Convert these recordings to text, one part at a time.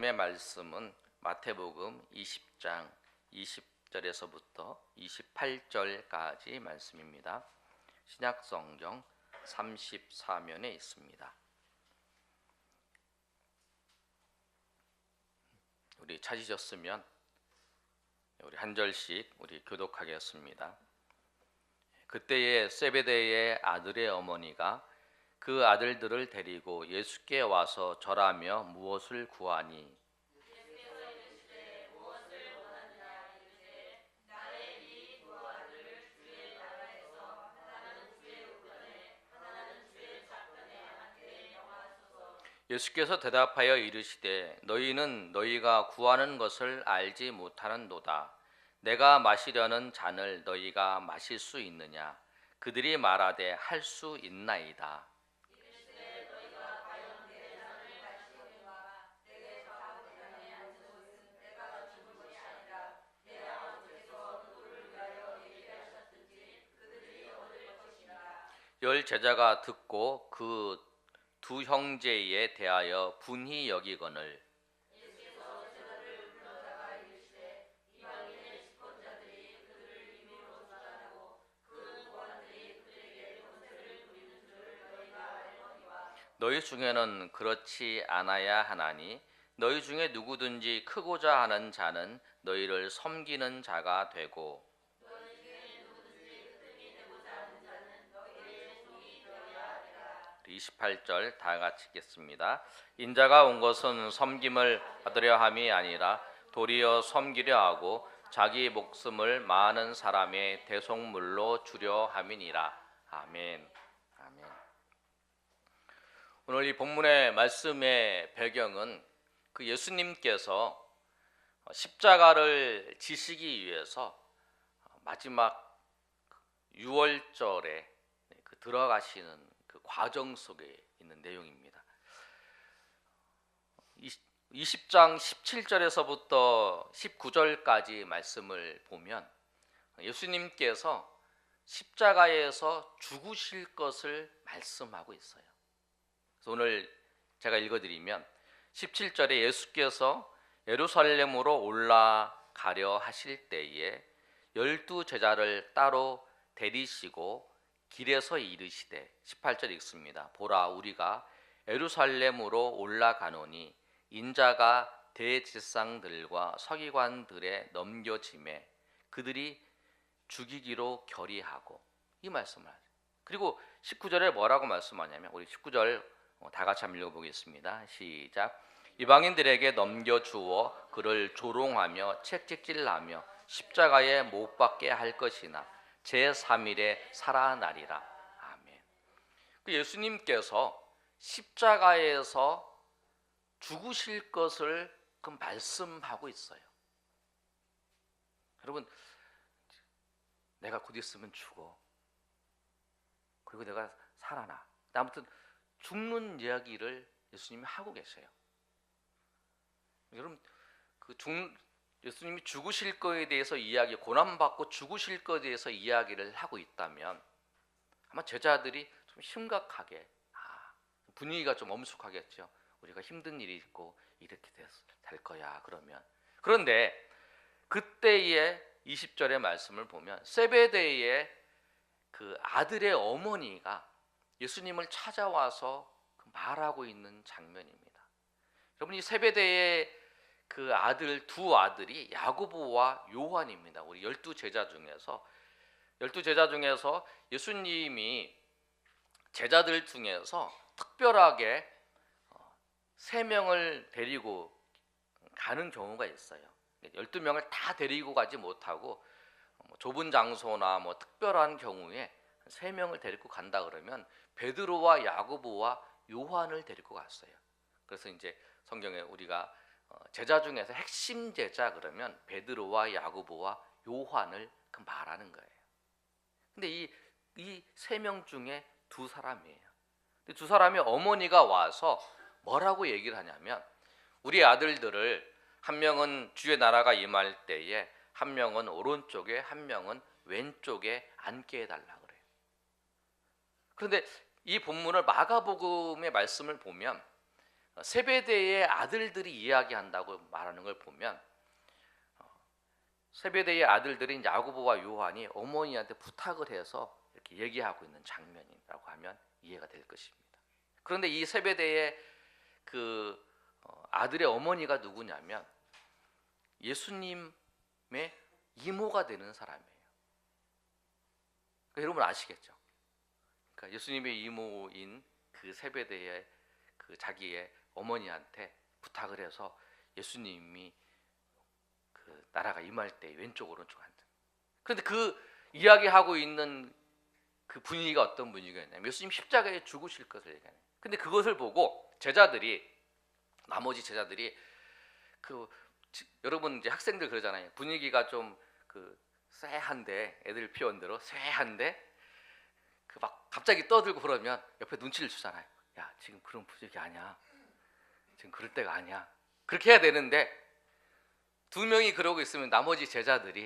의 말씀은 마태복음 20장 20절에서부터 28절까지 말씀입니다. 신약성경 34면에 있습니다. 우리 찾으셨으면 우리 한 절씩 우리 교독하겠습니다. 그때에 세베대의 아들의 어머니가 그 아들들을 데리고 예수께 와서 절하며 무엇을 구하니 예수께서 대답하여 이르시되 너희는 너희가 구하는 것을 알지 못하는도다. 내가 마시려는 잔을 너희가 마실 수 있느냐? 그들이 말하되 할 수 있나이다. 열 제자가 듣고 그 두 형제에 대하여 분히 여기거늘 너희 중에는 그렇지 않아야 하나니 너희 중에 누구든지 크고자 하는 자는 너희를 섬기는 자가 되고 28절 다 같이 읽겠습니다. 인자가 온 것은 섬김을 받으려 함이 아니라 도리어 섬기려 하고 자기 목숨을 많은 사람의 대속물로 주려 함이니라. 아멘. 아멘. 오늘 이 본문의 말씀의 배경은 그 예수님께서 십자가를 지시기 위해서 마지막 유월절에 들어가시는 그 과정 속에 있는 내용입니다. 20장 17절에서부터 19절까지 말씀을 보면 예수님께서 십자가에서 죽으실 것을 말씀하고 있어요. 그래서 오늘 제가 읽어드리면 17절에 예수께서 예루살렘으로 올라가려 하실 때에 12 제자를 따로 데리시고 길에서 이르시되 18절 읽습니다. 보라 우리가 예루살렘으로 올라가노니 인자가 대제사장들과 서기관들에 넘겨짐에 그들이 죽이기로 결의하고 이 말씀을 하죠. 그리고 19절에 뭐라고 말씀하냐면 우리 19절 다 같이 한번 읽어보겠습니다. 시작. 이방인들에게 넘겨주어 그를 조롱하며 채찍질하며 십자가에 못 박게 할 것이나 제3일에 살아나리라. 아멘. 예수님께서 십자가에서 죽으실 것을 그 말씀하고 있어요. 여러분, 내가 곧 있으면 죽어. 그리고 내가 살아나. 아무튼 죽는 이야기를 예수님이 하고 계세요. 여러분, 예수님이 죽으실 거에 대해서 고난받고 죽으실 거에 대해서 이야기를 하고 있다면 아마 제자들이 좀 심각하게 분위기가 좀 엄숙하겠죠. 우리가 힘든 일이 있고 이렇게 될 거야 그러면. 그런데 그때의 20절의 말씀을 보면 세베대의 그 아들의 어머니가 예수님을 찾아와서 말하고 있는 장면입니다. 여러분 이 세베대의 그 두 아들이 야고보와 요한입니다. 우리 12 제자 중에서 예수님이 제자들 중에서 특별하게 3명을 데리고 가는 경우가 있어요. 12명을 다 데리고 가지 못하고 좁은 장소나 특별한 경우에 3명을 데리고 간다 그러면 베드로와 야고보와 요한을 데리고 갔어요. 그래서 이제 성경에 우리가 제자 중에서 핵심 제자 그러면 베드로와 야고보와 요한을 말하는 거예요. 근데 이 3명 중에 2사람이에요. 두 사람의 어머니가 와서 뭐라고 얘기를 하냐면 우리 아들들을 한 명은 주의 나라가 임할 때에 한 명은 오른쪽에 한 명은 왼쪽에 앉게 해달라 그래요. 그런데 이 본문을 마가복음의 말씀을 보면 세베대의 아들들이 이야기한다고 말하는 걸 보면 세베대의 아들들인 야고보와 요한이 어머니한테 부탁을 해서 이렇게 얘기하고 있는 장면이라고 하면 이해가 될 것입니다. 그런데 이 세베대의 그 아들의 어머니가 누구냐면 예수님의 이모가 되는 사람이에요. 그러니까 여러분 아시겠죠? 그러니까 예수님의 이모인 그 세베대의 그 자기의 어머니한테 부탁을 해서 예수님이 그 나라가 임할 때 왼쪽 오른쪽 앉아. 그런데 그 이야기하고 있는 그 분위기가 어떤 분위기였냐면 예수님 십자가에 죽으실 것을 얘기하는. 근데 그것을 보고 나머지 제자들이 여러분 이제 학생들 그러잖아요. 분위기가 좀 그 쎄한데 애들 표현대로 쎄한데 그 막 갑자기 떠들고 그러면 옆에 눈치를 주잖아요. 야 지금 그런 분위기 아니야. 지금 그럴 때가 아니야. 그렇게 해야 되는데 두 명이 그러고 있으면 나머지 제자들이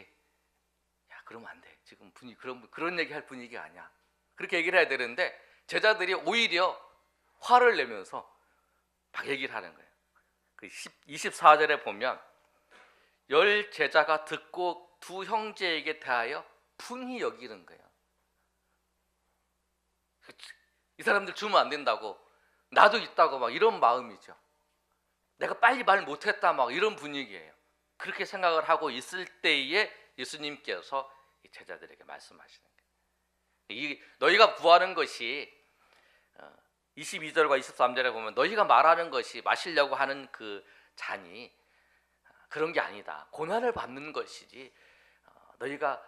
야 그러면 안 돼. 지금 분위기 그런 얘기 할 분위기가 아니야. 그렇게 얘기를 해야 되는데 제자들이 오히려 화를 내면서 막 얘기를 하는 거예요. 그 24절에 보면 열 제자가 듣고 두 형제에게 대하여 분히 여기는 거예요. 이 사람들 주면 안 된다고 나도 있다고 막 이런 마음이죠. 내가 빨리 말 못했다 막 이런 분위기예요. 그렇게 생각을 하고 있을 때에 예수님께서 이 제자들에게 말씀하시는 거예요. 너희가 구하는 것이 22절과 23절에 보면 너희가 말하는 것이 마시려고 하는 그 잔이 그런 게 아니다. 고난을 받는 것이지 너희가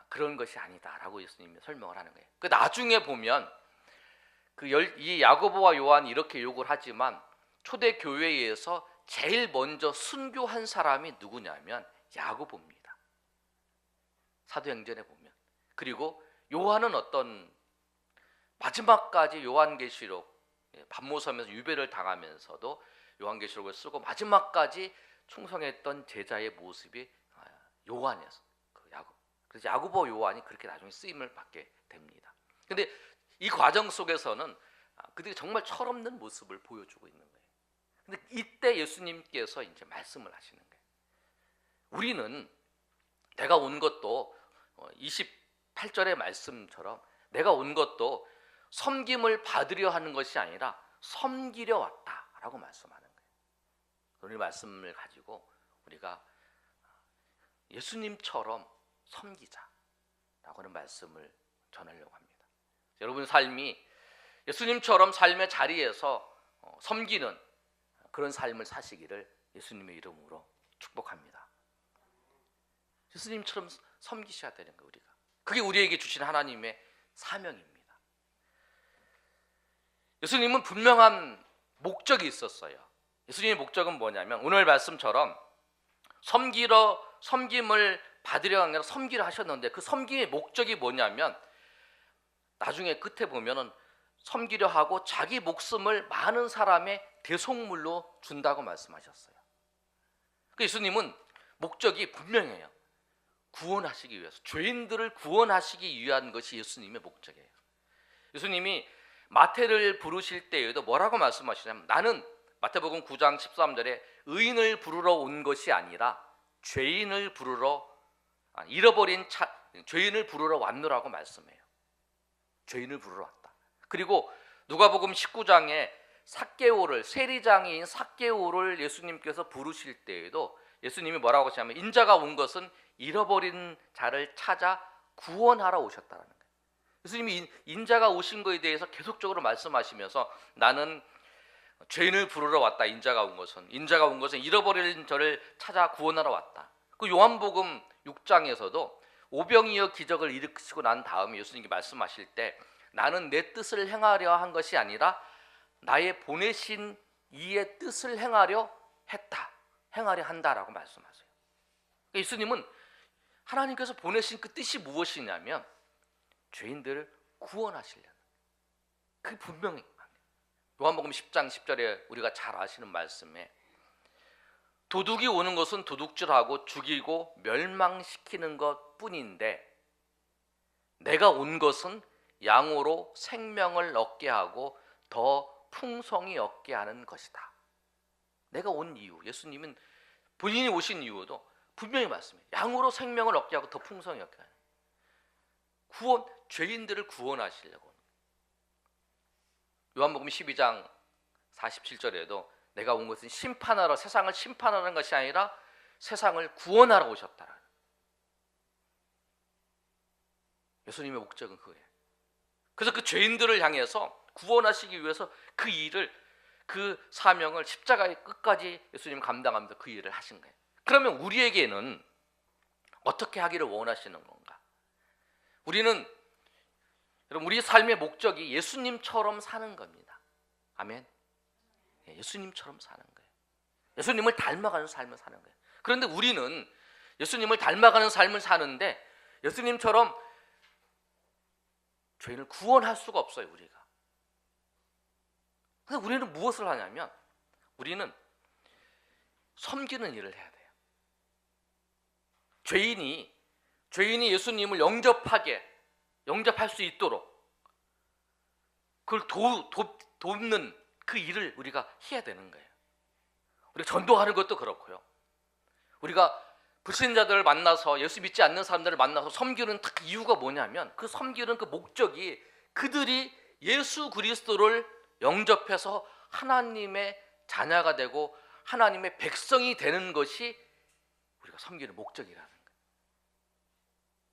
그런 것이 아니다라고 예수님이 설명을 하는 거예요. 그 나중에 보면 이 야고보와 요한이 이렇게 욕을 하지만 초대 교회에서 제일 먼저 순교한 사람이 누구냐면 야고보입니다. 사도행전에 보면. 그리고 요한은 어떤 마지막까지 요한계시록 반모섬에서 유배를 당하면서도 요한계시록을 쓰고 마지막까지 충성했던 제자의 모습이 요한이었어요. 그래서 야고보 요한이 그렇게 나중에 쓰임을 받게 됩니다. 근데 이 과정 속에서는 그들이 정말 철없는 모습을 보여주고 있는 거예요. 근데 이때 예수님께서 이제 말씀을 하시는 거예요. 우리는 내가 온 것도 28절의 말씀처럼 내가 온 것도 섬김을 받으려 하는 것이 아니라 섬기려 왔다라고 말씀하는 거예요. 이 말씀을 가지고 우리가 예수님처럼 섬기자라고 하는 말씀을 전하려고 합니다. 여러분 삶이 예수님처럼 삶의 자리에서 섬기는 그런 삶을 사시기를 예수님의 이름으로 축복합니다. 예수님처럼 섬기셔야 되는 거예요. 우리가. 그게 우리에게 주신 하나님의 사명입니다. 예수님은 분명한 목적이 있었어요. 예수님의 목적은 뭐냐면 오늘 말씀처럼 섬김을 받으려 하는 게 아니라 섬기려 하셨는데 그 섬김의 목적이 뭐냐면 나중에 끝에 보면은 섬기려 하고 자기 목숨을 많은 사람의 대속물로 준다고 말씀하셨어요. 예수님은 목적이 분명해요. 구원하시기 위해서, 죄인들을 구원하시기 위한 것이 예수님의 목적이에요. 예수님이 마태를 부르실 때에도 뭐라고 말씀하시냐면 나는 마태복음 9장 13절에 의인을 부르러 온 것이 아니라 죄인을 부르러 죄인을 부르러 왔노라고 말씀해요. 죄인을 부르러 왔다. 그리고 누가복음 19장에 세리장인 삭개오를 예수님께서 부르실 때에도 예수님이 뭐라고 하시냐면 인자가 온 것은 잃어버린 자를 찾아 구원하러 오셨다는 거예요. 예수님이 인자가 오신 것에 대해서 계속적으로 말씀하시면서 나는 죄인을 부르러 왔다. 인자가 온 것은 잃어버린 저를 찾아 구원하러 왔다. 그 요한복음 6장에서도 오병이어 기적을 일으키시고 난 다음에 예수님이 말씀하실 때 나는 내 뜻을 행하려 한 것이 아니라 나의 보내신 이의 뜻을 행하려 한다라고 말씀하세요. 예수님은 하나님께서 보내신 그 뜻이 무엇이냐면 죄인들을 구원하시려는, 그게 분명히 요한복음 10장 10절에 우리가 잘 아시는 말씀에 도둑이 오는 것은 도둑질하고 죽이고 멸망시키는 것뿐인데 내가 온 것은 양으로 생명을 얻게 하고 더 풍성히 얻게 하는 것이다 내가 온 이유, 예수님은 본인이 오신 이유도 분명히 말씀해요. 양으로 생명을 얻게 하고 더 풍성히 얻게 하는 구원, 죄인들을 구원하시려고. 요한복음 12장 47절에도 내가 온 것은 심판하러, 세상을 심판하는 것이 아니라 세상을 구원하러 오셨다. 예수님의 목적은 그거예요. 그래서 그 죄인들을 향해서 구원하시기 위해서 그 일을, 그 사명을 십자가의 끝까지 예수님 감당하면서 그 일을 하신 거예요. 그러면 우리에게는 어떻게 하기를 원하시는 건가? 우리는, 여러분, 우리 삶의 목적이 예수님처럼 사는 겁니다. 아멘. 예수님처럼 사는 거예요. 예수님을 닮아가는 삶을 사는 거예요. 그런데 우리는 예수님을 닮아가는 삶을 사는데 예수님처럼 죄인을 구원할 수가 없어요, 우리가. 그래서 우리는 무엇을 하냐면 우리는 섬기는 일을 해야 돼요. 죄인이 예수님을 영접할 수 있도록 그걸 돕는 그 일을 우리가 해야 되는 거예요. 우리가 전도하는 것도 그렇고요. 우리가 불신자들을 만나서, 예수 믿지 않는 사람들을 만나서 섬기는 딱 이유가 뭐냐면, 그 섬기는 그 목적이 그들이 예수 그리스도를 영접해서 하나님의 자녀가 되고 하나님의 백성이 되는 것이 우리가 섬기는 목적이라는 거예요.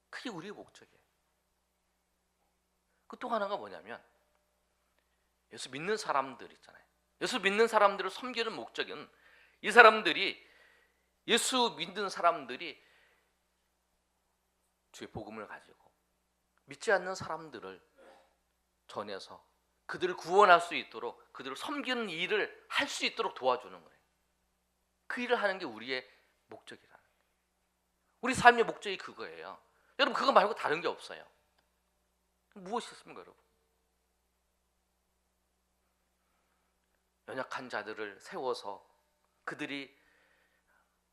그게 우리의 목적이에요. 그 또 하나가 뭐냐면, 예수 믿는 사람들 있잖아요. 예수 믿는 사람들을 섬기는 목적은, 이 사람들이, 예수 믿는 사람들이 주의 복음을 가지고 믿지 않는 사람들을 전해서 그들을 구원할 수 있도록, 그들을 섬기는 일을 할 수 있도록 도와주는 거예요. 그 일을 하는 게 우리의 목적이라는 거예요. 우리 삶의 목적이 그거예요. 여러분, 그거 말고 다른 게 없어요. 무엇이 있습니까, 여러분? 연약한 자들을 세워서 그들이,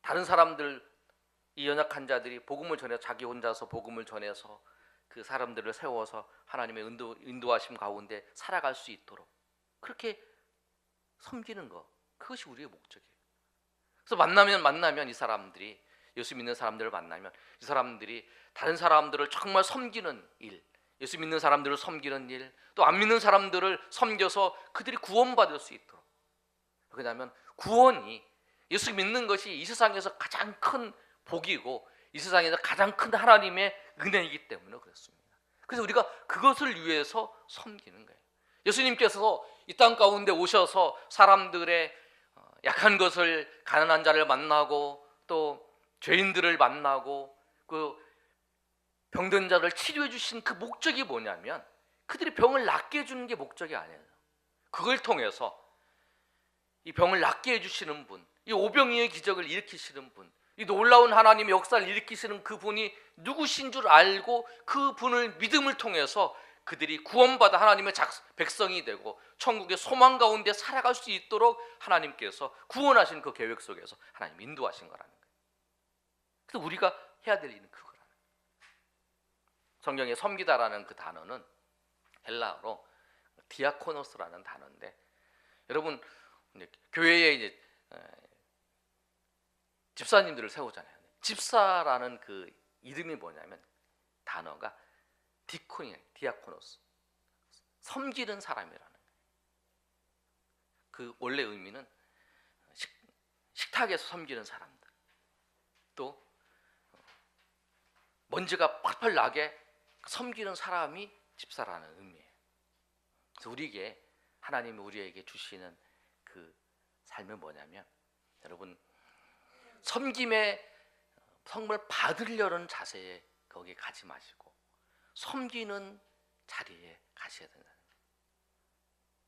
다른 사람들, 이 연약한 자들이 복음을 전해서, 자기 혼자서 복음을 전해서 그 사람들을 세워서 하나님의 인도하심 가운데 살아갈 수 있도록 그렇게 섬기는 것, 그것이 우리의 목적이에요. 그래서 만나면 이 사람들이, 예수 믿는 사람들을 만나면 이 사람들이 다른 사람들을 정말 섬기는 일, 예수 믿는 사람들을 섬기는 일, 또 안 믿는 사람들을 섬겨서 그들이 구원받을 수 있도록. 왜냐하면 구원이, 예수 믿는 것이 이 세상에서 가장 큰 복이고 이 세상에서 가장 큰 하나님의 은혜이기 때문에 그렇습니다. 그래서 우리가 그것을 위해서 섬기는 거예요. 예수님께서 이 땅 가운데 오셔서 사람들의 약한 것을, 가난한 자를 만나고 또 죄인들을 만나고 그 병든 자를 치료해 주신 그 목적이 뭐냐면, 그들이 병을 낫게 해주는 게 목적이 아니에요. 그걸 통해서 이 병을 낫게 해주시는 분, 이 오병이의 기적을 일으키시는 분, 이 놀라운 하나님의 역사를 일으키시는 그분이 누구신 줄 알고 그 분을 믿음을 통해서 그들이 구원받아 하나님의 백성이 되고 천국의 소망 가운데 살아갈 수 있도록 하나님께서 구원하신 그 계획 속에서 하나님 인도하신 거라는 거예요. 그래서 우리가 해야 될 일은 그거라는 거예요. 성경에 섬기다라는 그 단어는 헬라어로 디아코노스라는 단어인데, 여러분 교회에 이제 집사님들을 세우잖아요. 집사라는 그 이름이 뭐냐면, 단어가 디콘이에요. 디아코노스, 섬기는 사람이라는 거예요. 그 원래 의미는 식탁에서 섬기는 사람들, 또 먼지가 펄펄 나게 섬기는 사람이 집사라는 의미예요. 그래서 우리에게, 하나님이 우리에게 주시는 그 삶은 뭐냐면, 여러분, 섬김의 성을 받으려는 자세에 거기에 가지 마시고 섬기는 자리에 가셔야 된다는 거예요.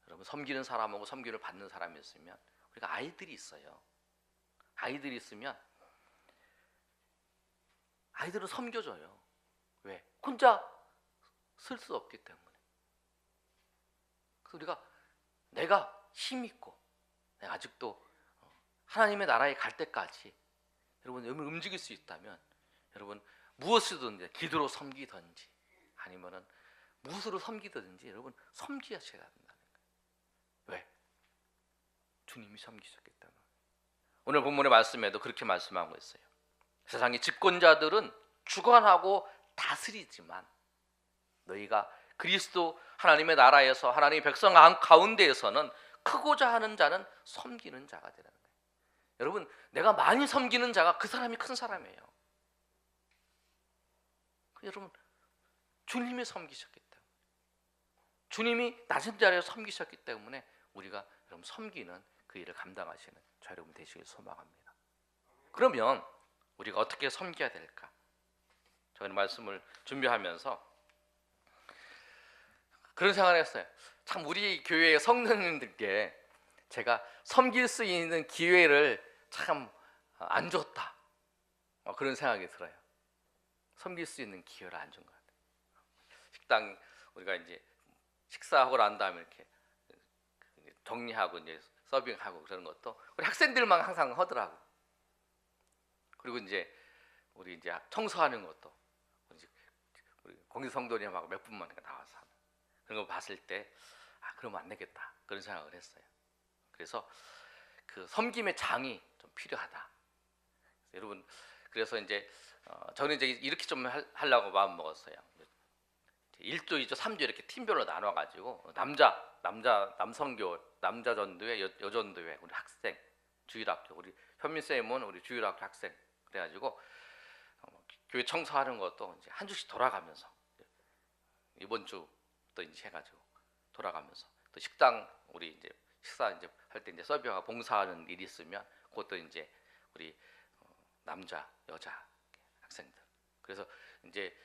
여러분, 섬기는 사람하고 섬기를 받는 사람이 있으면, 우리가 아이들이 있어요. 아이들이 있으면 아이들은 섬겨줘요. 왜? 혼자 쓸 수 없기 때문에. 그래서 우리가, 내가 힘 있고 내가 아직도 하나님의 나라에 갈 때까지 여러분 움직일 수 있다면, 여러분 무엇이든지, 기도로 섬기든지 아니면은 무엇으로 섬기든지 여러분 섬기셔야 된다는 거예요. 왜? 주님이 섬기셨기 때문에. 오늘 본문의 말씀에도 그렇게 말씀하고 있어요. 세상의 집권자들은 주관하고 다스리지만 너희가 그리스도 하나님의 나라에서 하나님의 백성 가운데에서는 크고자 하는 자는 섬기는 자가 되라는 거예요. 여러분, 내가 많이 섬기는 자가 그 사람이 큰 사람이에요. 여러분, 주님이 섬기셨기 때문에, 주님이 낮은 자리에 섬기셨기 때문에 우리가 여러분 섬기는 그 일을 감당하시는 저 여러분 되시길 소망합니다. 그러면 우리가 어떻게 섬겨야 될까? 저는 말씀을 준비하면서 그런 생각을 했어요. 참 우리 교회의 성도님들께 제가 섬길 수 있는 기회를 참 안 줬다, 그런 생각이 들어요. 섬길 수 있는 기회를 안 준 것 같아요. 식당 우리가 이제 식사하고 난 다음에 이렇게 정리하고 이제 서빙하고 그러는 것도 우리 학생들만 항상 하더라고. 그리고 이제 우리 이제 청소하는 것도 우리 공기 성도님하고 몇 분만 나와서 하는 그런 거 봤을 때 그러면 안 되겠다, 그런 생각을 했어요. 그래서 그 섬김의 장이 좀 필요하다. 여러분, 그래서 이제 저는 이제 이렇게 좀 하려고 마음 먹었어요. 1조, 2조, 3조 이렇게 팀별로 나눠가지고 남성교, 남자 전도회, 여전도회, 우리 학생, 주일학교, 우리 현민 쌤은 우리 주일학교 학생, 그래가지고 교회 청소하는 것도 이제 한 주씩 돌아가면서 이번 주 또 이제 해가지고 돌아가면서 또 식당 우리 이제 식사 이제 할 때 이제 서빙하고 봉사하는 일이 있으면 그것도 이제 우리 남자, 여자 학생들. 그래서 이제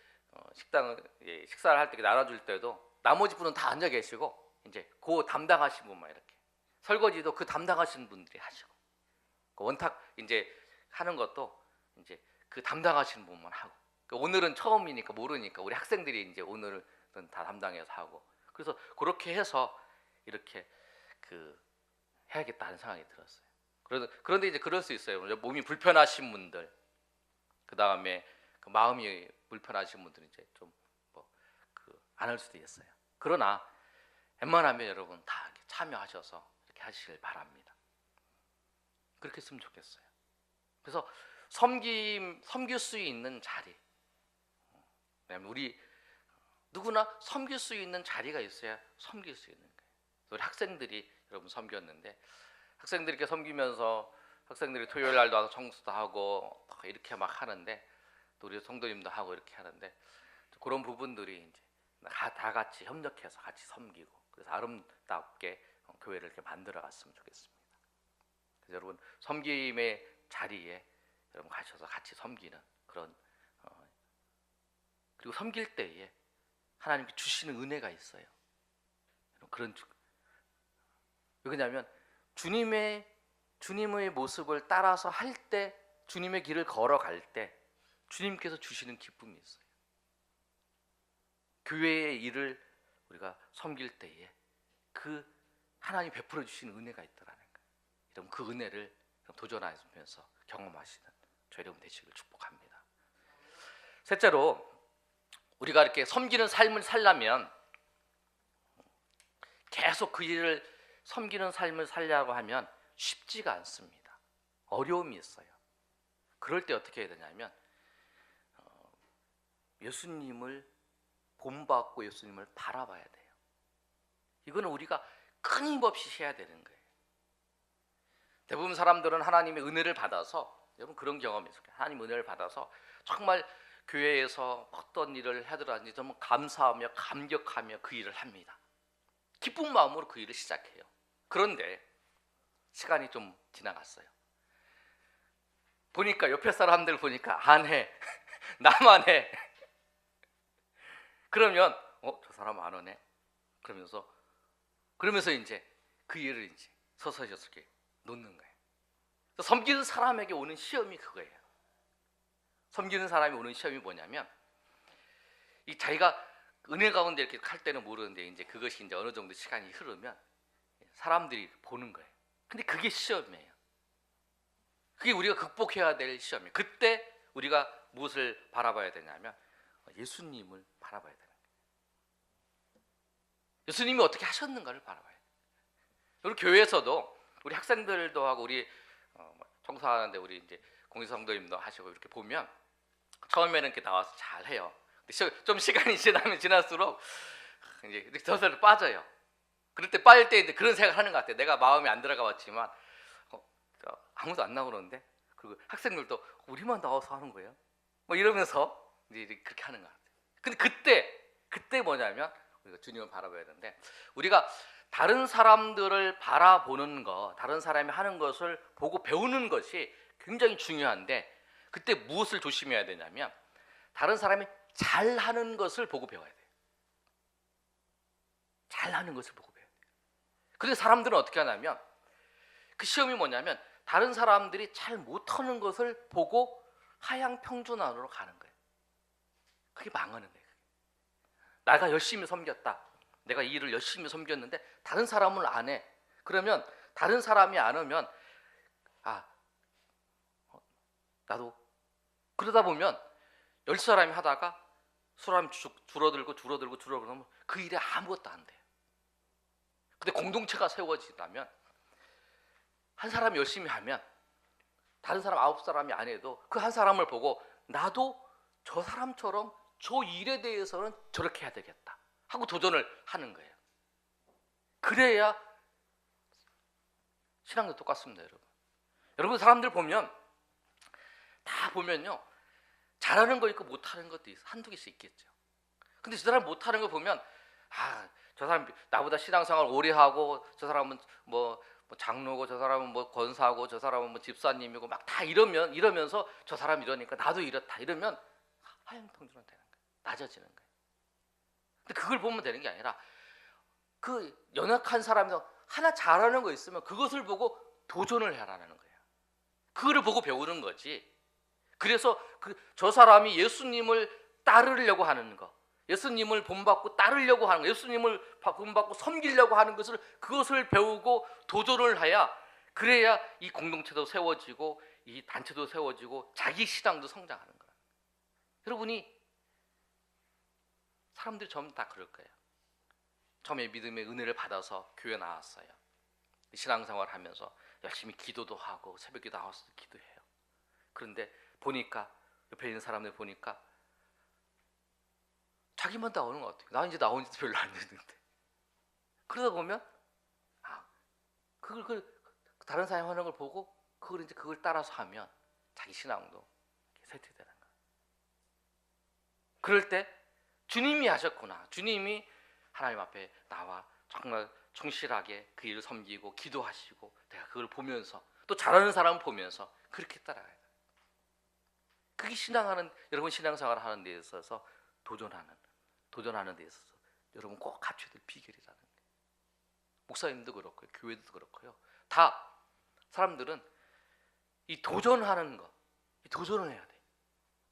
식당을 식사를 할 때 나눠줄 때도 나머지 분은 다 앉아 계시고 이제 그 담당하신 분만 이렇게 설거지도 그 담당하시는 분들이 하시고 그 원탁 이제 하는 것도 이제 그 담당하시는 분만 하고 오늘은 처음이니까 모르니까 우리 학생들이 이제 오늘은 다 담당해서 하고 그래서 그렇게 해서 이렇게 그 해야겠다는 생각이 들었어요. 그런데 이제 그럴 수 있어요. 몸이 불편하신 분들, 그 다음에 그 마음이 불편하신 분들은 이제 좀 뭐 그 안 할 수도 있어요. 그러나 웬만하면 여러분 다 이렇게 참여하셔서 이렇게 하시길 바랍니다. 그렇게 했으면 좋겠어요. 그래서 섬길 수 있는 자리, 왜냐하면 우리 누구나 섬길 수 있는 자리가 있어야 섬길 수 있는 거예요. 우리 학생들이 여러분 섬겼는데 학생들이 이렇게 섬기면서 학생들이 토요일 날도 와서 청소도 하고 이렇게 막 하는데 또 우리 성도님도 하고 이렇게 하는데 그런 부분들이 이제 다 같이 협력해서 같이 섬기고 그래서 아름답게 교회를 이렇게 만들어 갔으면 좋겠습니다. 그래서 여러분 섬김의 자리에 여러분 가셔서 같이 섬기는 그런 그리고 섬길 때에 하나님께 주시는 은혜가 있어요. 그런 왜냐하면 주님의 모습을 따라서 할 때 주님의 길을 걸어갈 때 주님께서 주시는 기쁨이 있어요. 교회의 일을 우리가 섬길 때에 그 하나님 베풀어 주시는 은혜가 있더라는 거예요. 여러분 그 은혜를 도전하면서 경험하시는 저희 여러분 되시길 축복합니다. 셋째로 우리가 이렇게 섬기는 삶을 살려면 계속 그 일을 섬기는 삶을 살려고 하면 쉽지가 않습니다. 어려움이 있어요. 그럴 때 어떻게 해야 되냐면 예수님을 본받고 예수님을 바라봐야 돼요. 이거는 우리가 끊임없이 해야 되는 거예요. 대부분 사람들은 하나님의 은혜를 받아서 여러분 그런 경험이 있어요. 하나님 은혜를 받아서 정말 교회에서 어떤 일을 하더라든지 정말 감사하며 감격하며 그 일을 합니다. 기쁜 마음으로 그 일을 시작해요. 그런데 시간이 좀 지나갔어요. 보니까 옆에 사람들 보니까 안 해. 나만 해. 그러면 저 사람 안 하네. 그러면서 이제 그 일을 이제 서서히 이렇게 놓는 거예요. 섬기는 사람에게 오는 시험이 그거예요. 섬기는 사람이 오는 시험이 뭐냐면 이 자기가 은혜 가운데 이렇게 할 때는 모르는데 이제 그것이 이제 어느 정도 시간이 흐르면 사람들이 보는 거예요. 근데 그게 시험이에요. 그게 우리가 극복해야 될 시험이에요. 그때 우리가 무엇을 바라봐야 되냐면 예수님을 바라봐야 되는 거예요. 예수님이 어떻게 하셨는가를 바라봐야 돼요. 우리 교회에서도 우리 학생들도 하고 우리 청소하는데 우리 이제 공동성도님도 하시고 이렇게 보면 처음에는 이렇게 나와서 잘 해요. 좀 시간이 지나면 지날수록 이제 저절로 빠져요. 그럴 때 빠질 때 이제 그런 생각을 하는 것 같아요. 내가 마음이 안 들어가 봤지만 아무도 안 나오는데, 그리고 학생들도 우리만 나와서 하는 거예요. 뭐 이러면서 이제 그렇게 하는 것 같아요. 근데 그때 뭐냐면 우리가 주님을 바라봐야 되는데, 우리가 다른 사람들을 바라보는 거, 다른 사람이 하는 것을 보고 배우는 것이 굉장히 중요한데, 그때 무엇을 조심해야 되냐면 다른 사람이 잘하는 것을 보고 배워야 돼요. 잘하는 것을 보고 배워야 돼요. 그런데 사람들은 어떻게 하냐면, 그 시험이 뭐냐면 다른 사람들이 잘 못하는 것을 보고 하향 평준화로 가는 거예요. 그게 망하는 거예요. 내가 열심히 섬겼다, 내가 이 일을 열심히 섬겼는데 다른 사람은 안 해. 그러면 다른 사람이 안 하면 나도, 그러다 보면 10사람이 하다가 사람이 줄어들고 그러면 그 일에 아무것도 안 돼요. 근데 공동체가 세워지다면 한 사람이 열심히 하면 다른 사람 9사람이 안 해도 그 한 사람을 보고 나도 저 사람처럼 저 일에 대해서는 저렇게 해야 되겠다 하고 도전을 하는 거예요. 그래야 신앙도 똑같습니다, 여러분. 여러분, 사람들 보면 다 보면요, 잘하는 거 있고 못하는 것도 한두 개씩 있겠죠. 근데 저 사람 못하는 거 보면 저 사람 나보다 신앙생활 오래 하고, 저 사람은 뭐 장로고, 저 사람은 뭐 권사고, 저 사람은 뭐 집사님이고 막 다 이러면서 저 사람 이러니까 나도 이렇다 이러면 하향평준화 되는 거예요. 낮아지는 거예요. 근데 그걸 보면 되는 게 아니라 그 연약한 사람에서 하나 잘하는 거 있으면 그것을 보고 도전을 해라는 거예요. 그거를 보고 배우는 거지. 그래서 저 사람이 예수님을 따르려고 하는 거, 예수님을 본받고 따르려고 하는 거, 예수님을 본받고 섬기려고 하는 그것을 배우고 도전을 해야, 그래야 이 공동체도 세워지고 이 단체도 세워지고 자기 신앙도 성장하는 거예요. 여러분이, 사람들이 전부 다 그럴 거예요. 처음에 믿음의 은혜를 받아서 교회 나왔어요. 신앙생활 하면서 열심히 기도도 하고 새벽에 나와서 기도해요. 그런데 보니까 옆에 있는 사람들 보니까 자기만 나오는 것 같아요. 나 이제 나온 지도 별로 안 됐는데. 그러다 보면 그걸 다른 사람이 하는 걸 보고 그걸 따라서 하면 자기 신앙도 쇠퇴되는 거예요. 그럴 때 주님이 하셨구나, 주님이 하나님 앞에 나와 정말 충실하게 그 일을 섬기고 기도하시고, 내가 그걸 보면서 또 잘하는 사람을 보면서 그렇게 따라가야 돼요. 그게 여러분 신앙생활 하는 데 있어서 도전하는 데 있어서 여러분 꼭 갖춰야 될 비결이라는 거예요. 목사님도 그렇고요, 교회도 그렇고요. 다 사람들은 이 도전하는 거, 이 도전을 해야 돼.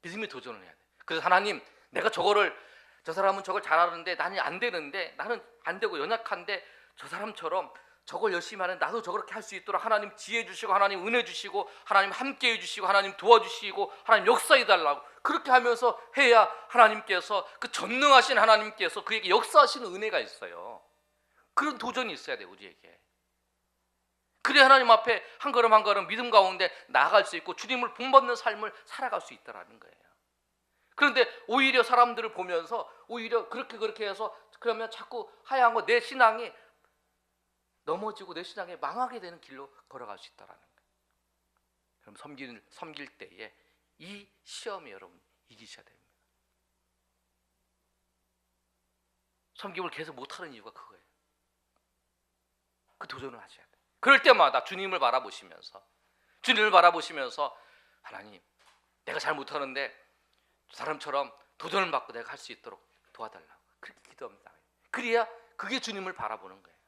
믿음의 도전을 해야 돼. 그래서 하나님, 내가 저 사람은 저걸 잘하는데 나는 안 되는데, 나는 안 되고 연약한데 저 사람처럼 저걸 열심히 하는 나도 저렇게 할 수 있도록 하나님 지혜 주시고, 하나님 은혜 주시고, 하나님 함께 해주시고, 하나님 도와주시고, 하나님 역사해 달라고, 그렇게 하면서 해야 하나님께서, 그 전능하신 하나님께서 그에게 역사하시는 은혜가 있어요. 그런 도전이 있어야 돼요, 우리에게. 그래 하나님 앞에 한 걸음 한 걸음 믿음 가운데 나아갈 수 있고 주님을 본받는 삶을 살아갈 수 있다라는 거예요. 그런데 오히려 사람들을 보면서 오히려 그렇게 해서 그러면 자꾸 하향하고 내 신앙이 넘어지고 내 신앙이 망하게 되는 길로 걸어갈 수 있다라는 거예요. 그럼 섬길 때에 이 시험에 여러분 이기셔야 됩니다. 섬김을 계속 못하는 이유가 그거예요. 그 도전을 하셔야 돼요. 그럴 때마다 주님을 바라보시면서 하나님, 내가 잘 못하는데 저 사람처럼 도전을 받고 내가 할 수 있도록 도와달라고 그렇게 기도합니다. 그래야 그게 주님을 바라보는 거예요.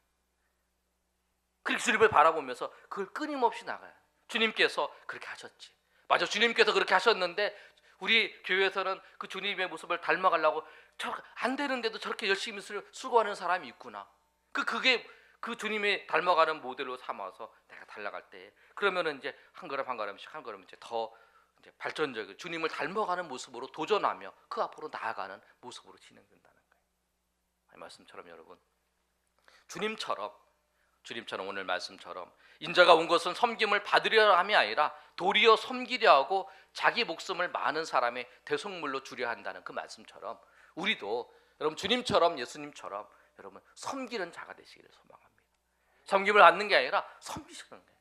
그렇게 주님을 바라보면서 그걸 끊임없이 나가요. 주님께서 그렇게 하셨지. 맞아, 주님께서 그렇게 하셨는데 우리 교회에서는 그 주님의 모습을 닮아가려고 안 되는데도 저렇게 열심히 수고하는 사람이 있구나. 그게 그 주님의 닮아가는 모델로 삼아서 내가 달려갈 때, 그러면은 이제 한 걸음씩 이제 더 이제 발전적인 주님을 닮아가는 모습으로 도전하며 그 앞으로 나아가는 모습으로 진행된다는 거예요. 이 말씀처럼 여러분, 주님처럼 주님처럼 오늘 말씀처럼 인자가 온 것은 섬김을 받으려 함이 아니라 도리어 섬기려 하고 자기 목숨을 많은 사람의 대속물로 주려 한다는 그 말씀처럼 우리도 여러분 주님처럼 예수님처럼 여러분 섬기는 자가 되시기를 소망합니다. 섬김을 받는 게 아니라 섬기시는 거예요.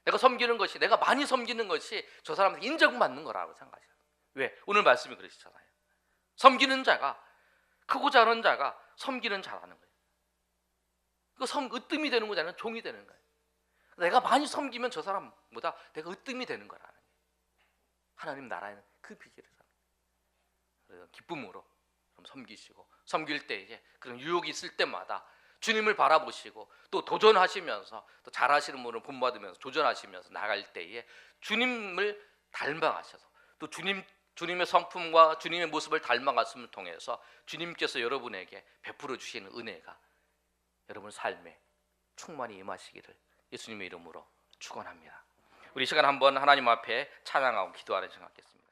내가 섬기는 것이, 내가 많이 섬기는 것이 저 사람한테 인정받는 거라고 생각하셔요. 왜? 오늘 말씀이 그러시잖아요. 섬기는 자가, 크고자 하는 자가 섬기는 자라는 거예요. 으뜸이 되는 거지 않으면 종이 되는 거예요. 내가 많이 섬기면 저 사람보다 내가 으뜸이 되는 거라는 거예요. 하나님 나라에는 그 비결을 기쁨으로 섬기시고, 섬길 때 이제 그런 유혹이 있을 때마다 주님을 바라보시고 또 도전하시면서, 또 잘하시는 분을 본받으면서 도전하시면서 나갈 때에 주님을 닮아가셔서 또 주님의 성품과 주님의 모습을 닮아갔음을 통해서 주님께서 여러분에게 베풀어 주시는 은혜가 여러분 삶에 충만히 임하시기를 예수님의 이름으로 축원합니다. 우리 시간 한번 하나님 앞에 찬양하고 기도하는 시간 갖겠습니다.